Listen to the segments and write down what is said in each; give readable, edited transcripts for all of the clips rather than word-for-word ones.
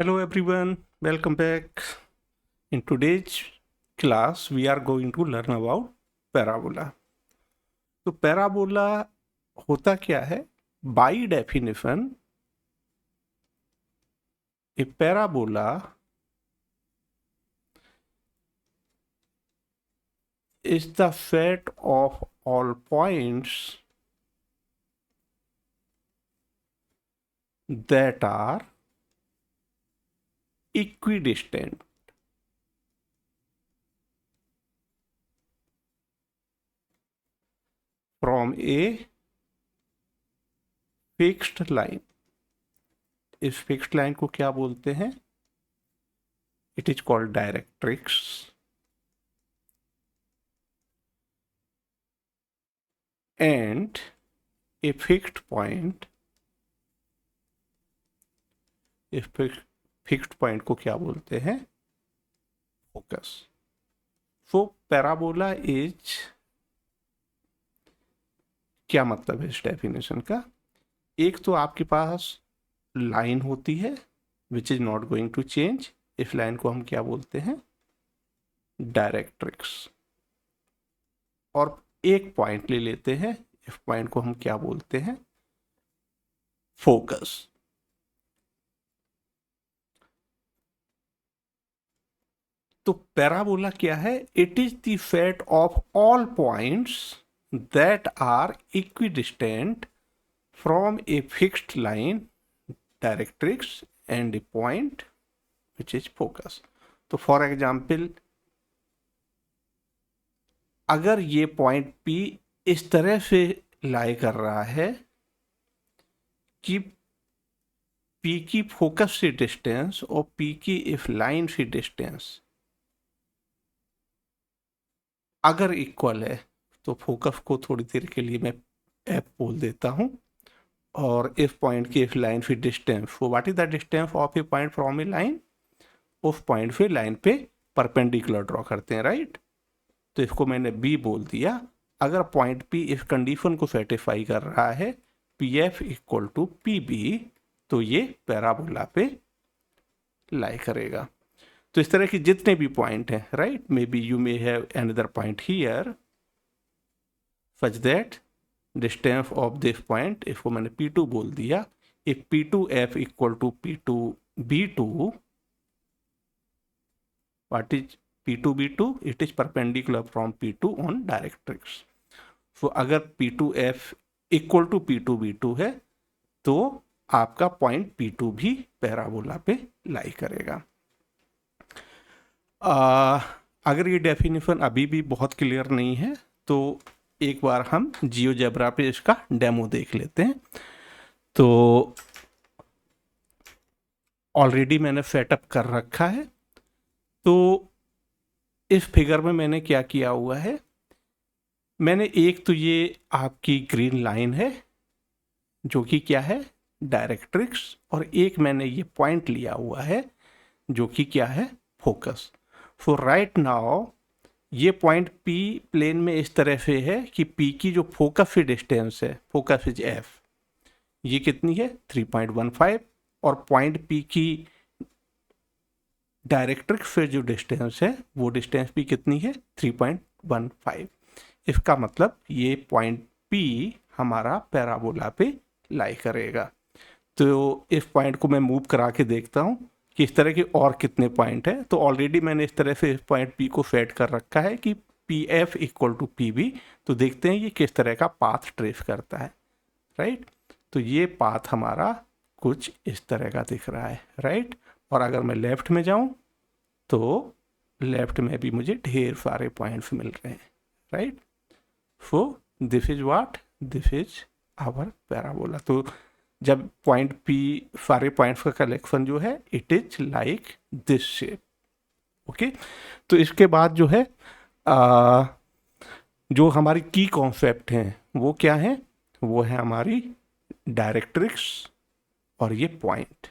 Hello everyone, welcome back. In today's class, we are going to learn about parabola. तो parabola होता क्या है? By definition, a parabola is the set of all points that are equidistant from a fixed line. इस fixed line को क्या बोलते हैं? It is called directrix. And a fixed point, इस फिक्स्ड पॉइंट को क्या बोलते हैं? फोकस. सो पैराबोला इज, क्या मतलब है इस डेफिनेशन का? एक तो आपके पास लाइन होती है which is not going to change. इस लाइन को हम क्या बोलते हैं? डायरेक्ट्रिक्स. और एक पॉइंट ले लेते हैं, इस पॉइंट को हम क्या बोलते हैं? फोकस. तो पैराबोला क्या है? It is the set of all points that are equidistant from a fixed line directrix and a point which is focus. तो फॉर एग्जाम्पल, अगर ये पॉइंट P इस तरह से लाई कर रहा है कि P की फोकस से डिस्टेंस और P की इस लाइन से डिस्टेंस अगर इक्वल है, तो फोकस को थोड़ी देर के लिए मैं F बोल देता हूं. और इस पॉइंट की इस लाइन से डिस्टेंस, वो what is the distance of A point from A line? उस पॉइंट से लाइन पे परपेंडिकुलर ड्रॉ करते हैं, राइट? तो इसको मैंने B बोल दिया. अगर पॉइंट P इस कंडीशन को सेटिस्फाई कर रहा है, PF इक्वल टू PB, तो ये पैराबोला पे लाई करेगा. तो इस तरह की जितने भी पॉइंट हैं, right, maybe you may have another point here such that distance of this point, इसको मैंने P2 बोल दिया. If P2F equal to P2B2, what is P2B2? It is perpendicular from P2 on directrix. So अगर P2F equal to P2B2 है, तो आपका point P2 भी parabola पे लाई करेगा. अगर ये डेफिनेशन अभी भी बहुत क्लियर नहीं है, तो एक बार हम जियोजेब्रा पे इसका डेमो देख लेते हैं. तो ऑलरेडी मैंने सेटअप कर रखा है. तो इस फिगर में मैंने क्या किया हुआ है? मैंने एक तो ये आपकी ग्रीन लाइन है जो कि क्या है? डायरेक्ट्रिक्स. और एक मैंने ये पॉइंट लिया हुआ है जो कि क्या है? फोकस. सो राइट नाउ ये पॉइंट P प्लेन में इस तरह से है कि P की जो फोकस से डिस्टेंस है, फोकस इज F, ये कितनी है? 3.15. और पॉइंट P की डायरेक्ट्रिक्स से जो डिस्टेंस है, वो डिस्टेंस भी कितनी है? 3.15. इसका मतलब ये पॉइंट P हमारा पैराबोला पे लाई करेगा. तो इस पॉइंट को मैं मूव करा के देखता हूँ कि इस तरह के और कितने पॉइंट हैं. तो ऑलरेडी मैंने इस तरह से इस पॉइंट P को सेट कर रखा है कि PF इक्वल टू PB. तो देखते हैं ये किस तरह का पाथ ट्रेस करता है, राइट? तो ये पाथ हमारा कुछ इस तरह का दिख रहा है, राइट? और अगर मैं लेफ्ट में जाऊं तो लेफ्ट में भी मुझे ढेर सारे पॉइंट्स मिल रहे हैं, right? So this is what? This is our parabola. तो जब पॉइंट P, सारे पॉइंट्स का कलेक्शन जो है, it is like this shape. Okay. तो इसके बाद जो है जो हमारी की कॉन्सेप्ट हैं वो क्या है? वो है हमारी डायरेक्ट्रिक्स और ये पॉइंट.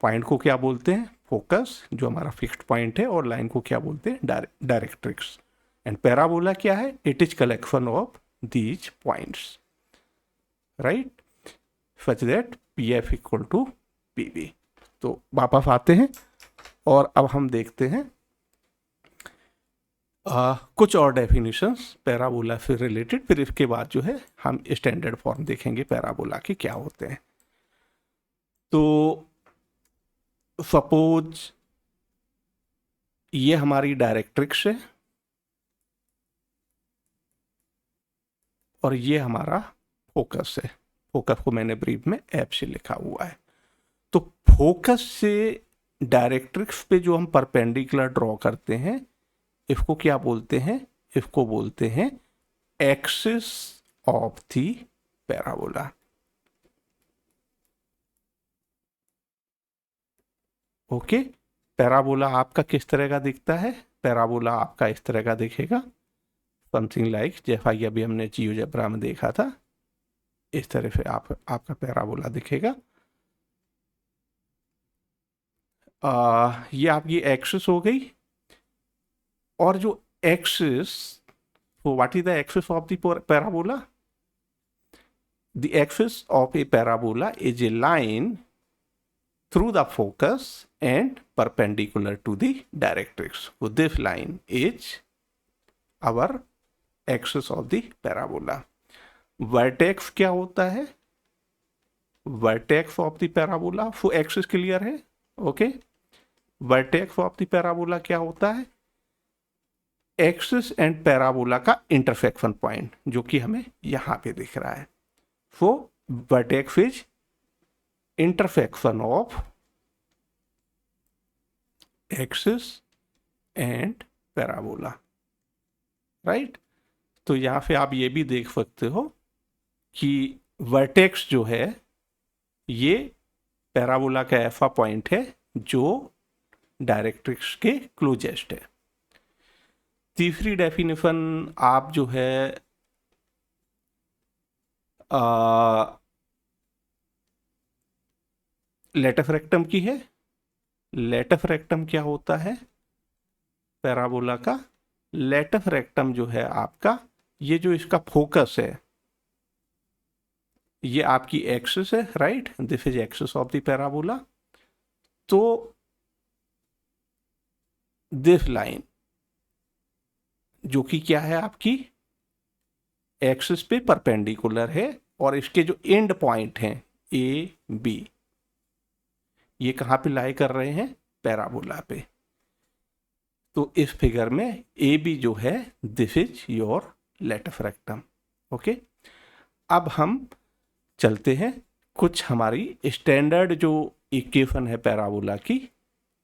पॉइंट को क्या बोलते हैं? फोकस, जो हमारा फिक्स्ड पॉइंट है. और लाइन को क्या बोलते हैं? डायरेक्ट्रिक्स. एंड पैराबोला क्या है? It is collection of these points, right, such that PF equal to PB. तो वापस आते हैं और अब हम देखते हैं कुछ और डेफिनेशंस पैराबोला से रिलेटेड, फिर इसके बाद जो है हम स्टैंडर्ड फॉर्म देखेंगे पैराबोला के क्या होते हैं। तो सपोज ये हमारी डायरेक्ट्रिक्स है और ये हमारा फोकस है। फोकस को मैंने ब्रीफ में एफ से लिखा हुआ है। तो फोकस से डायरेक्ट्रिक्स पे जो हम परपेंडिकुलर ड्रॉ करते हैं, इसको क्या बोलते हैं? इसको बोलते हैं axis of the parabola. Okay, parabola आपका किस तरह का दिखता है? पैराबोला आपका इस तरह का दिखेगा, समथिंग लाइक जैसा कि अभी हमने जियोजेब्रा में देखा था, इस तरह से आपका पैराबोला दिखेगा। ये आपकी एक्सिस हो गई। और जो axis, so what is the axis of the parabola? The axis of a parabola is a line through the focus and perpendicular to the directrix. So this line is our axis of the parabola. Vertex क्या होता है? Vertex of the parabola, so axis clear है? Okay. Vertex of the parabola क्या होता है? Axis and parabola का intersection point, जो कि हमें यहां पे दिख रहा है। So vertex is intersection of axis and parabola, right. तो यहां पे आप ये भी देख सकते हो कि वर्टेक्स जो है ये पैराबोला का ऐसा पॉइंट है जो डायरेक्ट्रिक्स के क्लोजेस्ट है। तीसरी डेफिनेशन आप जो है लेटस रेक्टम की है। लेटस रेक्टम क्या होता है पैराबोला का? लेटस रेक्टम जो है आपका, ये जो इसका फोकस है, ये आपकी एक्सिस है, right. This is axis of the parabola. तो दिस लाइन जो कि क्या है आपकी एक्सिस पे परपेंडिकुलर है, और इसके जो एंड पॉइंट हैं ए बी, ये कहाँ पे लाई कर रहे हैं? पैराबोला पे। तो इस फिगर में ए बी जो है, this is your latus rectum. Okay, अब हम चलते हैं कुछ हमारी स्टैंडर्ड जो इक्वेशन है पैराबोला की,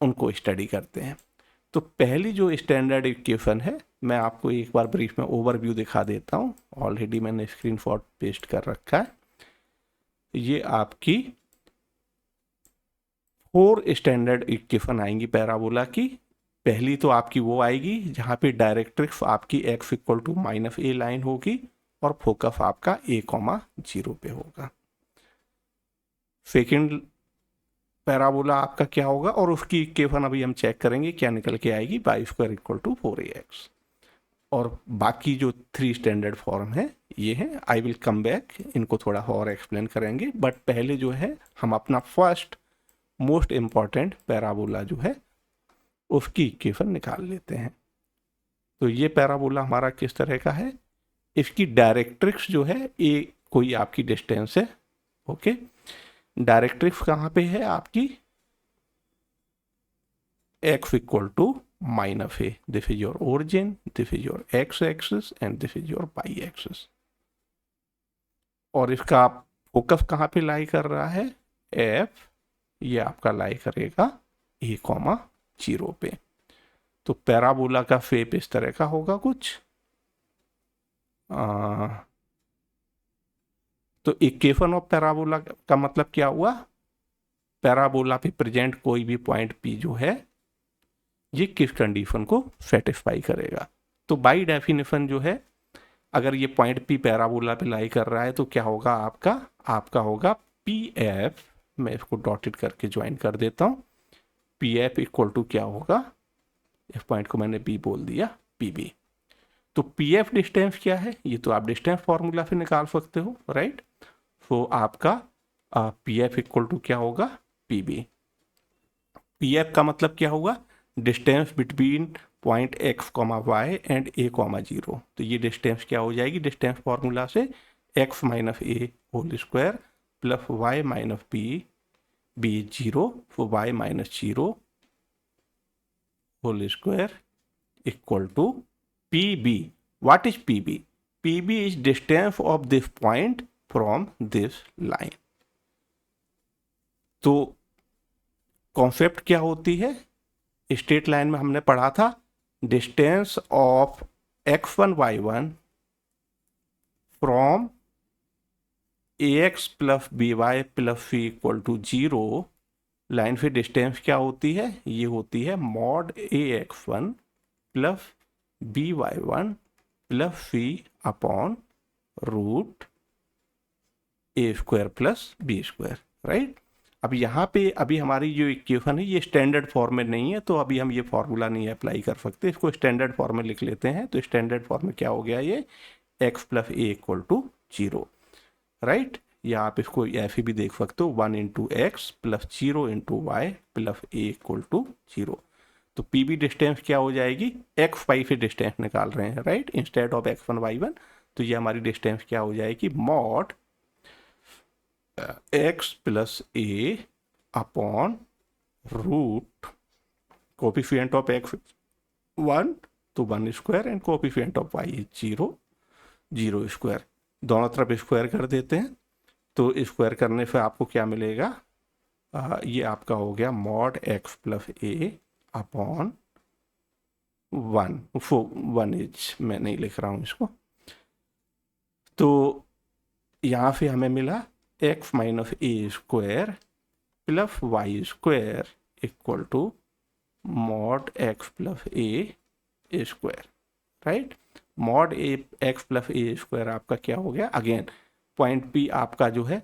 उनको स्टडी करते हैं। तो पहली जो स्टैंडर्ड इक्वेशन है, मैं आपको एक बार ब्रीफ में ओवरव्यू दिखा देता हूँ। ऑलरेडी मैंने स्क्रीनशॉट पेस्ट कर रखा है। ये आपकी 4 स्टैंडर्ड इक्वेशन आएंगी पैराबोला की। पहली तो आपकी वो आएगी जहाँ पे डायरेक्ट्रिक्स आपकी x equal to -a line होगी और फोकस आपका a,0 पे होगा। सेकेंड पैराबोला आपका क्या होगा, और उसकी इक्वेशन अभी हम चेक करेंगे क्या निकल के आएगी, y² इक्वल टू 4ax। और बाकी जो 3 स्टैंडर्ड फॉर्म है ये हैं। आई विल कम बैक, इनको थोड़ा और एक्सप्लेन करेंगे, बट पहले जो है हम अपना फर्स्ट मोस्ट इम्पॉर्टेंट पैराबोला जो है उसकी इक्वेशन निकाल लेते हैं। तो ये पैराबोला हमारा किस तरह का है? इसकी डायरेक्ट्रिक्स जो है ये कोई आपकी डिस्टेंस है। ओके, डायरेक्ट्रिक्स कहाँ पे है आपकी? x equal to -a, this is your origin, this is your x axis and this is your y axis. और इसका फोकस कहाँ पे लाई कर रहा है? f, ये आपका लाई करेगा a,0 पे। तो पैराबोला का शेप इस तरह का होगा कुछ। तो इक्वेशन ऑफ पैराबोला का मतलब क्या हुआ? पैराबोला पे प्रेजेंट कोई भी पॉइंट P जो है ये किस कंडीशन को सेटिस्फाई करेगा? तो बाय डेफिनेशन जो है, अगर ये पॉइंट P पैराबोला पे लाई कर रहा है तो क्या होगा आपका होगा PF। मैं इसको डॉटेड करके ज्वाइन कर देता हूँ। PF इक्वल टू क्या होगा? इस पॉइंट को मैंने B बोल दिया, PB। तो PF डिस्टेंस क्या है? ये तो आप डिस्टेंस फॉर्मूला से निकाल सकते हो, राइट। तो आपका PF इक्वल टू क्या होगा? PB। पी एफ का मतलब क्या होगा, distance between point x comma y and a comma zero. तो ये डिस्टेंस क्या हो जाएगी, डिस्टेंस फॉर्मूला से x minus a whole square plus y minus b zero y minus zero whole square equal to P B. What is P B? P B is distance of this point from this line. तो concept क्या होती है, straight line में हमने पढ़ा था distance of x1 y1 from ax plus B Y plus C equal to zero. Line पे distance क्या होती है, ये होती है mod ax1 plus B Y one plus C upon root A square plus B square, right. अब यहाँ पे अभी हमारी जो इक्वेशन है ये स्टैंडर्ड फॉर्म में नहीं है, तो अभी हम ये फार्मूला नहीं अप्लाई कर सकते, इसको स्टैंडर्ड फॉर्म में लिख लेते हैं। तो स्टैंडर्ड फॉर्म में क्या हो गया, ये x plus a equal to zero, right. या आप इसको ऐसे भी देख सकते हो 1 into x plus 0 into y plus a equal to zero. तो पी बी डिस्टेंस क्या हो जाएगी, एक्स वाई से डिस्टेंस निकाल रहे हैं, right, instead of x1 y1। तो ये हमारी डिस्टेंस क्या हो जाएगी, mod x plus a upon root coefficient of x 1 तो 1 square and coefficient of y 0 0 square. दोनों तरफ स्क्वायर कर देते हैं, तो स्क्वायर करने से आपको क्या मिलेगा, ये आपका हो गया mod x plus a upon 1 is, मैं नहीं लिख रहा हूँ इसको। तो यहाँ से हमें मिला x minus a square plus y square equal to mod x plus a square, right. Mod a x plus a square आपका क्या हो गया, अगेन पॉइंट पी आपका जो है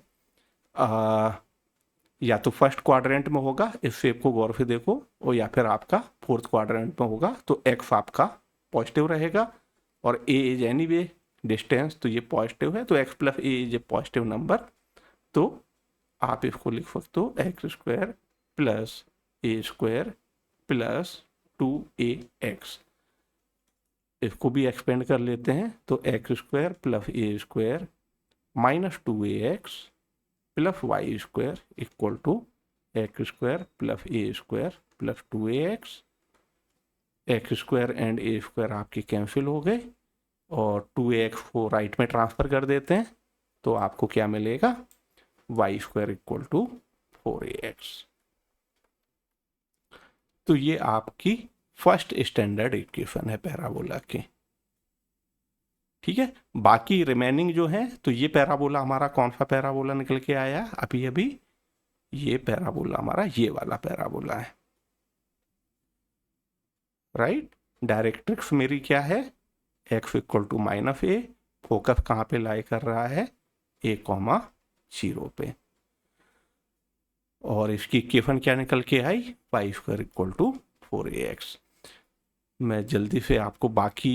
या तो फर्स्ट क्वाड्रेंट में होगा, इस शेप को गौर से देखो, और या फिर आपका फोर्थ क्वाड्रेंट में होगा। तो एक्स आपका पॉजिटिव रहेगा और a is anyway distance, तो ये पॉजिटिव है, तो x plus a is a positive number. तो आप इसको लिख सकते हो x square plus a square plus 2ax। इसको भी एक्सपेंड कर लेते हैं, तो x square plus a square minus 2ax plus y square equal to x square plus a square plus 2ax। X square and a square आपके cancel हो गए और 2ax को राइट में ट्रांसफर कर देते हैं, तो आपको क्या मिलेगा, Y square equal to 4ax। तो ये आपकी फर्स्ट स्टैंडर्ड इक्वेशन है पैराबोला की, ठीक है। बाकी रिमेनिंग जो है, तो ये पैराबोला हमारा कौन सा पैराबोला निकल के आया अभी अभी, ये पैराबोला हमारा ये वाला पैराबोला है, राइट। डायरेक्ट्रिक्स मेरी क्या है, x equal to minus a, focus कहाँ पे लाई कर रहा है, a कॉमा 0 पे, और इसकी इक्वेशन क्या निकल के आई, Y square equal to 4ax। मैं जल्दी से आपको बाकी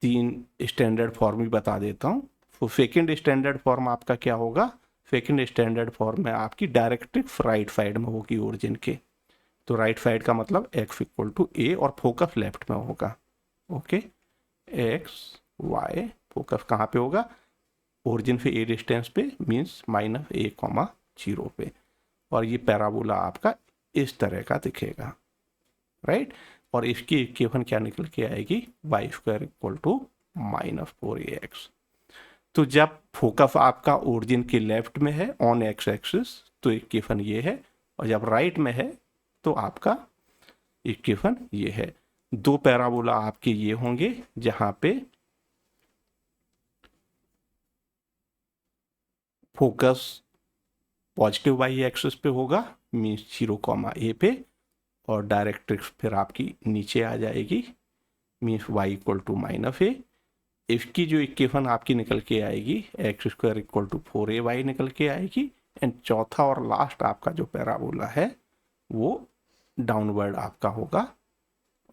3 स्टैंडर्ड फॉर्म भी बता देता हूँ। तो सेकेंड स्टैंडर्ड फॉर्म आपका क्या होगा, सेकेंड स्टैंडर्ड फॉर्म में आपकी डायरेक्ट्रिक्स राइट साइड में होगी ओरिजिन के, तो राइट साइड का मतलब x इक्वल टू ए और फोकस लेफ्ट में होगा, ओके। x y फोकस कहाँ पे होगा, ओरिजिन से a डिस्टेंस पे, मीन्स माइनस ए कॉमा 0 पे, और ये पैराबोला आपका इस तरह का दिखेगा, राइट। और इसकी इक्वेशन क्या निकल के आएगी, y square equal to minus 4ax। तो जब फोकस आपका ओरिजिन के लेफ्ट में है ऑन एक्स एक्सिस तो इक्वेशन ये है, और जब राइट में है तो आपका इक्वेशन ये है। 2 पैराबोला आपके ये होंगे जहां पे फोकस पॉजिटिव वाई एक्सिस पे होगा, मीन्स 0 कॉमा ए पे, और डायरेक्ट्रिक्स फिर आपकी नीचे आ जाएगी, means y equal to minus A. इसकी जो इक्वेशन आपकी निकल के आएगी, x square equal to 4ay निकल के आएगी। एंड चौथा और लास्ट आपका जो पैराबोला है वो डाउनवर्ड आपका होगा,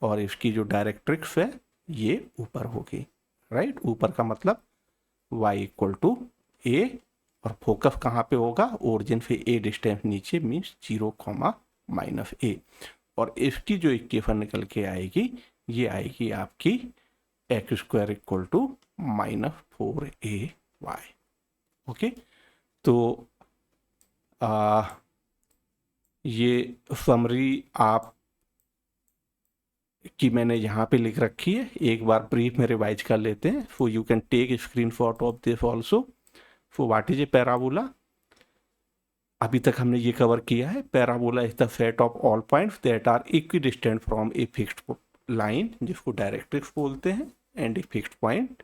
और इसकी जो डायरेक्ट्रिक्स है ये ऊपर होगी, राइट। ऊपर का मतलब y इक्वल टू ए, और फोकस कहाँ पे होगा, ओरिजिन से a डिस्टेंस नीचे, मीन्स 0 कॉमा माइनस ए, और इसकी जो इक्वेशन निकल के आएगी ये आएगी आपकी x square equal to minus 4ay। Okay, तो ये समरी आप कि मैंने यहाँ पे लिख रखी है, एक बार ब्रीफ में रिवाइज कर लेते हैं। So you can take screenshot of this also. So what is a parabola? अभी तक हमने ये कवर किया है, parabola is the set of all points that are equidistant from a fixed line, जिसको डायरेक्ट्रिक्स बोलते हैं, एंड ए फिक्स्ड पॉइंट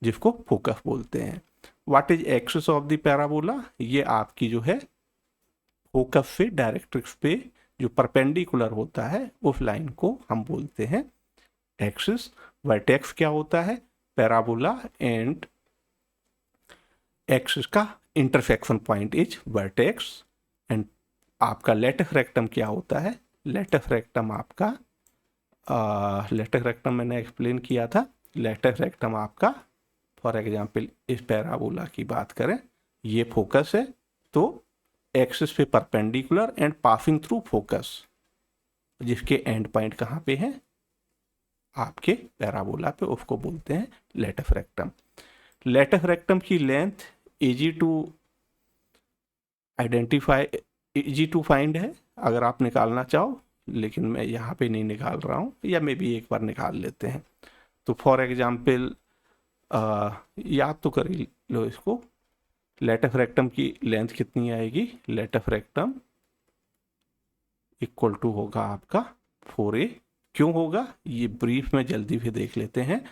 जिसको फोकस बोलते हैं। What is axis of the parabola? ये आपकी जो है फोकस से डायरेक्ट्रिक्स पे जो परपेंडिकुलर होता है उस लाइन को हम बोलते हैं एक्सिस। वर्टेक्स क्या होता है? पैराबोला एंड एक्सिस का intersection point is vertex. And आपका लेटस रेक्टम क्या होता है? लेटस रेक्टम आपका लेटस रेक्टम मैंने एक्सप्लेन किया था। लेटस रेक्टम आपका फॉर एग्जांपल इस पैराबोला की बात करें, ये फोकस है तो एक्सिस पे perpendicular and passing through focus, जिसके एंड पॉइंट कहाँ पे है? आपके पैराबोला पे, उसको बोलते हैं लेटस रेक्टम। लेटस रेक्टम की length easy to identify, easy to find है अगर आप निकालना चाहो, लेकिन मैं यहाँ पे नहीं निकाल रहा हूँ, या मे भी एक बार निकाल लेते हैं। तो फॉर एग्जाम्पल याद तो कर ही लो इसको, लेटस रेक्टम की लेंथ कितनी आएगी? लेटस रेक्टम इक्वल टू होगा आपका 4a। क्यों होगा ये ब्रीफ में जल्दी से देख लेते हैं।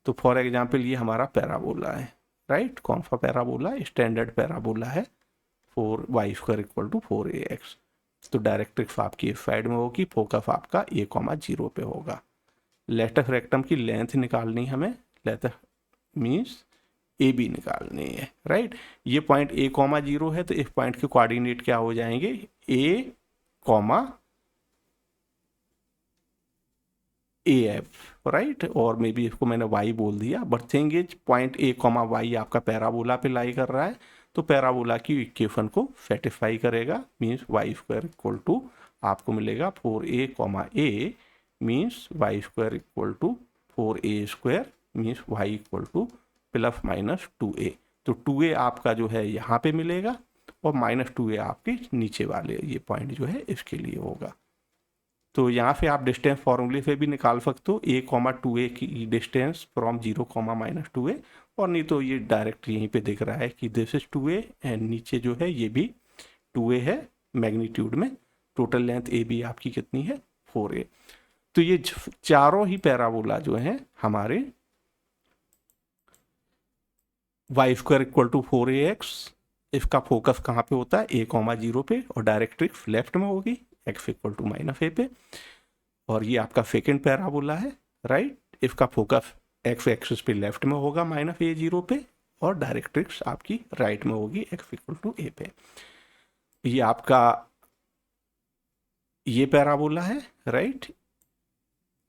तो फॉर एग्जांपल ये हमारा पैराबोला है, राइट? कौन सा पैराबोला? स्टैंडर्ड पैराबोला है 4y square equal to 4ax। तो डायरेक्ट्रिक्स आपकी इस साइड में होगी, फोकस आपका a,0 पे होगा। लेटस रेक्टम की लेंथ निकालनी हमें, लेटस मीन्स ए बी निकालनी है, राइट? ये पॉइंट a,0 है तो इस पॉइंट के कोऑर्डिनेट क्या हो जाएंगे? a, AF, right? और मे बी इसको मैंने y बोल दिया, but thing is point a,y आपका पैराबोला पे लाई कर रहा है, तो पैराबोला की इक्वेशन को सेटिस्फाई करेगा। Means y square equal to आपको मिलेगा 4a, means y square equal to 4a square, means y equal to plus minus 2a। तो 2a आपका जो है यहाँ पे मिलेगा, और माइनस 2a आपके नीचे वाले ये पॉइंट जो है इसके लिए होगा। तो यहाँ से आप डिस्टेंस फॉर्मूले से भी निकाल सकते हो, a,2a की डिस्टेंस फ्रॉम 0, -2a, और नहीं तो ये डायरेक्ट यहीं पे दिख रहा है कि दिस इज 2a, एंड नीचे जो है ये भी 2a है मैग्नीट्यूड में। टोटल लेंथ ए बी आपकी कितनी है? 4a। तो ये चारों ही पैराबोला जो हैं हमारे y square equal to 4ax, इसका फोकस कहाँ पे होता है? a,0 पे, और डायरेक्ट्रिक्स लेफ्ट में होगी x इक्वल टू -a पे। और ये आपका सेकेंड पैराबोला है, राइट? इसका फोकस x एक्सिस पे लेफ्ट में होगा -a0 पे, और डायरेक्ट्रिक्स आपकी राइट में होगी x इक्वल टू a पे। ये आपका ये पैराबोला है, राइट?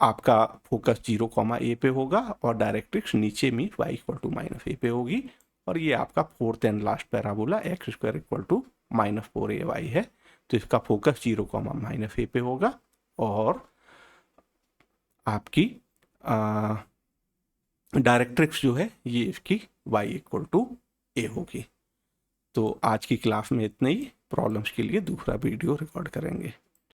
आपका फोकस 0,a पे होगा, और डायरेक्ट्रिक्स नीचे में y इक्वल टू -a पे होगी। और ये आपका fourth and last parabola x square equal to -4ay है, तो इसका फोकस 0,-a पे होगा, और आपकी डायरेक्ट्रिक्स जो है ये इसकी y इक्वल टू a होगी। तो आज की क्लास में इतना ही। प्रॉब्लम्स के लिए दूसरा वीडियो रिकॉर्ड करेंगे।